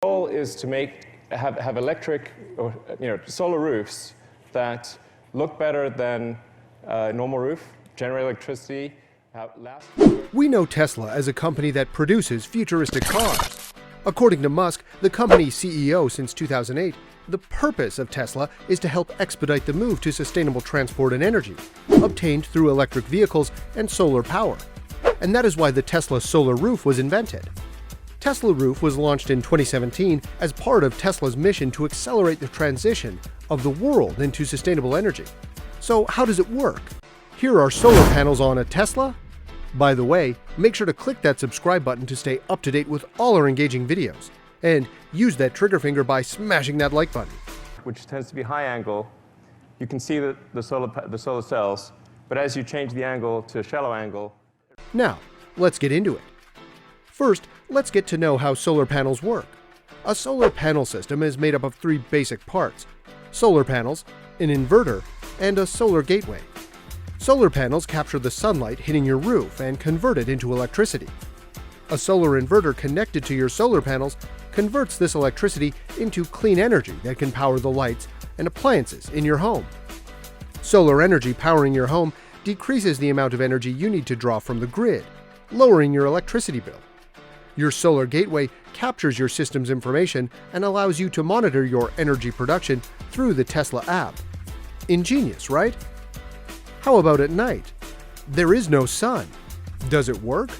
goal is to have electric or solar roofs that look better than a normal roof, generate electricity, last. We know Tesla as a company that produces futuristic cars. According to Musk, the company's CEO since 2008, the purpose of Tesla is to help expedite the move to sustainable transport and energy, obtained through electric vehicles and solar power. And that is why the Tesla solar roof was invented. Tesla Roof was launched in 2017 as part of Tesla's mission to accelerate the transition of the world into sustainable energy. So how does it work? Here are solar panels on a Tesla. By the way, make sure to click that subscribe button to stay up to date with all our engaging videos. And use that trigger finger by smashing that like button. Which tends to be high angle. You can see the solar cells, but as you change the angle to a shallow angle. Now, let's get into it. First, let's get to know how solar panels work. A solar panel system is made up of three basic parts: solar panels, an inverter, and a solar gateway. Solar panels capture the sunlight hitting your roof and convert it into electricity. A solar inverter connected to your solar panels converts this electricity into clean energy that can power the lights and appliances in your home. Solar energy powering your home decreases the amount of energy you need to draw from the grid, lowering your electricity bill. Your solar gateway captures your system's information and allows you to monitor your energy production through the Tesla app. Ingenious, right? How about at night? There is no sun. Does it work?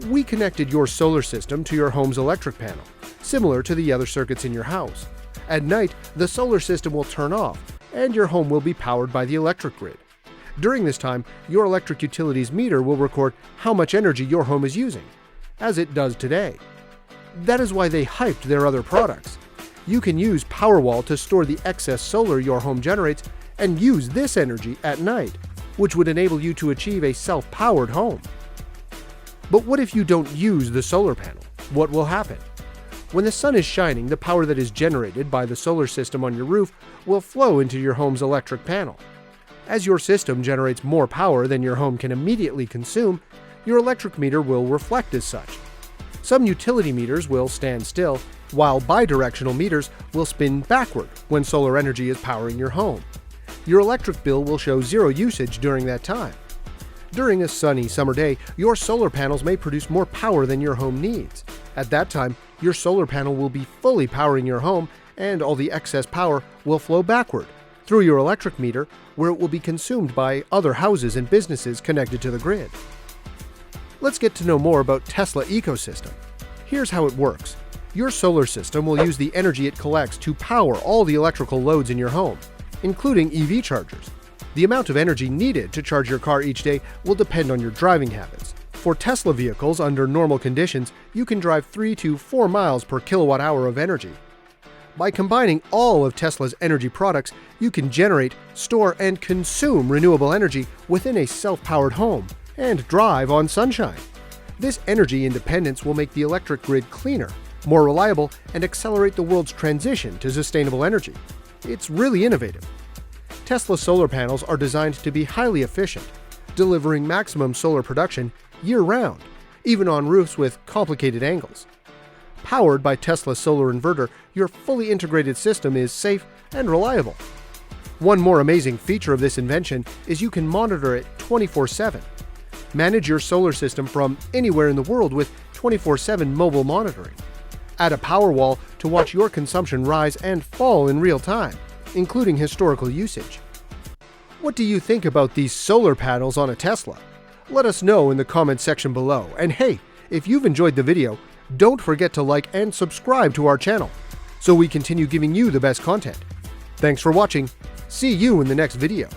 We connected your solar system to your home's electric panel, similar to the other circuits in your house. At night, the solar system will turn off, and your home will be powered by the electric grid. During this time, your electric utilities meter will record how much energy your home is using, as it does today. That is why they hyped their other products. You can use Powerwall to store the excess solar your home generates and use this energy at night, which would enable you to achieve a self-powered home. But what if you don't use the solar panel? What will happen? When the sun is shining, the power that is generated by the solar system on your roof will flow into your home's electric panel. As your system generates more power than your home can immediately consume, your electric meter will reflect as such. Some utility meters will stand still, while bidirectional meters will spin backward when solar energy is powering your home. Your electric bill will show zero usage during that time. During a sunny summer day, your solar panels may produce more power than your home needs. At that time, your solar panel will be fully powering your home, and all the excess power will flow backward through your electric meter, where it will be consumed by other houses and businesses connected to the grid. Let's get to know more about Tesla ecosystem. Here's how it works. Your solar system will use the energy it collects to power all the electrical loads in your home, including EV chargers. The amount of energy needed to charge your car each day will depend on your driving habits. For Tesla vehicles under normal conditions, you can drive 3 to 4 miles per kilowatt hour of energy. By combining all of Tesla's energy products, you can generate, store, and consume renewable energy within a self-powered home and drive on sunshine. This energy independence will make the electric grid cleaner, more reliable, and accelerate the world's transition to sustainable energy. It's really innovative. Tesla solar panels are designed to be highly efficient, delivering maximum solar production year-round, even on roofs with complicated angles. Powered by Tesla's solar inverter, your fully integrated system is safe and reliable. One more amazing feature of this invention is you can monitor it 24/7. Manage your solar system from anywhere in the world with 24/7 mobile monitoring. Add a Powerwall to watch your consumption rise and fall in real time, including historical usage. What do you think about these solar panels on a Tesla? Let us know in the comments section below. And hey, if you've enjoyed the video, don't forget to like and subscribe to our channel so we continue giving you the best content. Thanks for watching. See you in the next video.